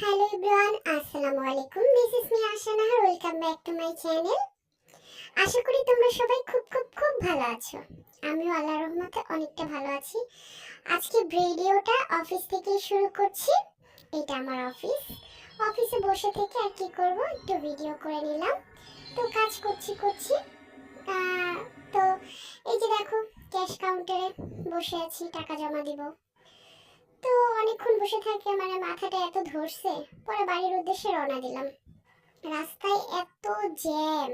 Hello everyone, আসসালামু আলাইকুম। This is me Asha Nahar. Welcome back to my channel. আশা করি তোমরা সবাই খুব ভালো আছো। আমিও আল্লাহর রহমতে অনেকটা ভালো আছি। আজকে ভিডিওটা অফিস থেকে শুরু করছি। এটা আমার অফিস। অফিসে বসে থেকে আর কি করব, একটু ভিডিও করে নিলাম। তো কাজ করছি। তো এই যে দেখো, ক্যাশ কাউন্টারে বসে আছি, টাকা জমা দিব। তো অনেকক্ষণ বসে থাকে, মানে মাথাটা এত ধরছে, পরে বাড়ির উদ্দেশ্যে রওনা দিলাম। রাস্তায় এত জ্যাম,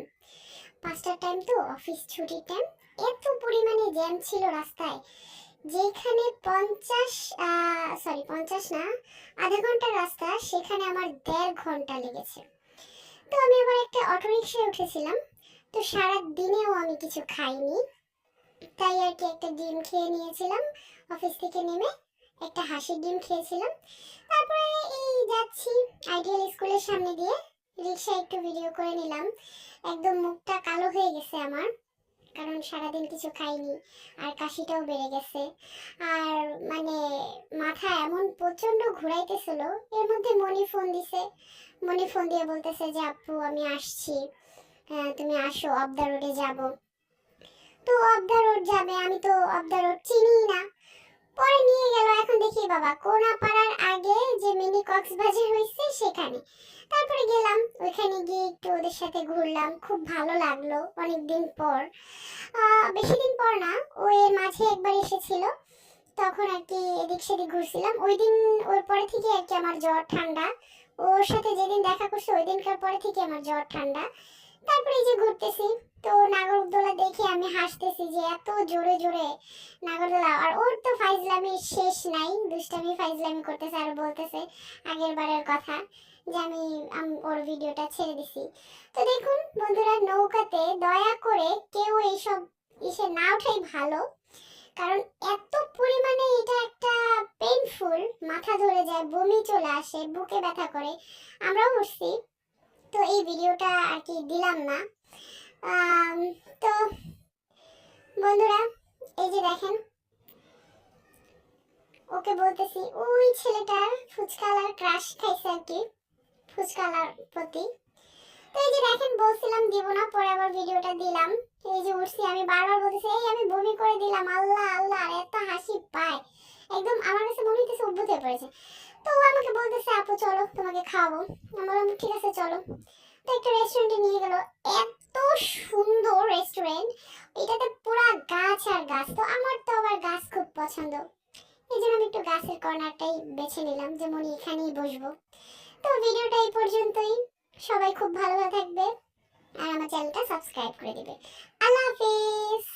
5টার টাইম তো, অফিস ছুটির টাইম। এত পরিমাণে জ্যাম ছিল রাস্তায়, যেখানে 50 না, আধা ঘন্টার রাস্তা, সেখানে আমার 1.5 ঘন্টা লেগেছে। তো আমি আবার একটা অটোরিকশায় উঠেছিলাম। তো সারা দিনেও আমি কিছু খাইনি, তাই আর কি একটা ডিম খেয়ে নিয়েছিলাম। অফিস থেকে নেমে একটা হাঁসের ডিম খেয়েছিলাম। তারপরে এই যাচ্ছি আইডিয়াল স্কুলের সামনে দিয়ে, রিক্সায় একটু ভিডিও করে নিলাম। একদম মুখটা কালো হয়ে গেছে আমার, কারণ সারাদিন কিছু খাইনি, আর কাশিটাও বেড়ে গেছে। আর মানে মাথা এমন প্রচন্ড ঘুরাইতেছিল। এর মধ্যে মনি ফোন দিছে। মনি ফোন দিয়ে বলতেছে যে আপু আমি আসছি, তুমি আসো, অফ দ্য রোডে যাবো। তো অফ দ্য রোড যাবে, আমি তো অফ দ্য রোড চিনি না। পরে নিয়ে গেল, এখন দেখি বাবা কোনাপাড়ার আগে যে মিনি কক্সবাজার হয়েছে সেখানে। তারপরে গেলাম, ওইখানে গিয়ে একটু ওদের সাথে ঘুরলাম, খুব ভালো লাগলো। অনেকদিন পর, বেশি দিন পর না, ও এর মাঝে একবার এসেছিল, তখন আর কি এদিক সেদিক ঘুরছিলাম। ওই দিন, ওর পরে থেকে আর কি আমার জ্বর ঠান্ডা। ওর সাথে যেদিন দেখা করছে ওই দিনকার পরে থেকে আমার জ্বর ঠান্ডা। তারপরে এই যে ঘুরতেছি, তো নাগরদোলা দেখে আমি হাসতেছি যে এত জোরে জোরে নাগরদোলা। আর ওর তো ফাইজলামি শেষ নাই, দুষ্টামি ফাইজলামি করতেছে আর বলতেছে আগের বারের কথা, যে আমি ওর ভিডিওটা ছেড়ে দিছি। তো দেখুন বন্ধুরা, নৌকাতে দয়া করে কেউ এইসব ইসে না ওঠাই ভালো, কারণ এত পরিমাণে এটা একটা পেইনফুল, মাথা ধরে যায়, বমি চলে আসে, বুকে ব্যথা করে। আমরাও উঠছি, তো এই ভিডিওটা আর কি দিলাম না। তো বন্ধুরা, এই যে দেখেন, ওকে বলতেছি ওই ছেলেটার ফুচকালার ক্রাশ খাইছে আর কি, ফুচকালার প্রতি। তো এই যে দেখেন, বলছিলাম দিব না, পরে আবার ভিডিওটা দিলাম। এই যে উঠছি, আমি বারবার বলতেছি এই আমি বমি করে দিলাম, আল্লাহ আল্লাহ, আর এত হাসি পায়, একদম আমার কাছে মনে হইতেছে উদ্ভূত হয়ে পড়েছে। তো ও আমাকে বলতেছে আপু চলো তোমাকে খাওয়াবো। আমি বললাম ঠিক আছে চলো। তো একটা রেস্টুরেন্টে নিয়ে গেল, এত সুন্দর রেস্টুরেন্ট, এটাতে পুরা গাছ আর গাছ। তো আমার তো আবার গাছ খুব পছন্দ, এই জন্য আমি একটু গাছের কর্নারটাই বেছে নিলাম, যে মনি এখানেই বসবো। তো ভিডিওটা এই পর্যন্তই। সবাই খুব ভালো থাকবে, আর আমার চ্যানেলটা সাবস্ক্রাইব করে দিবে। আল্লাহ হাফিজ।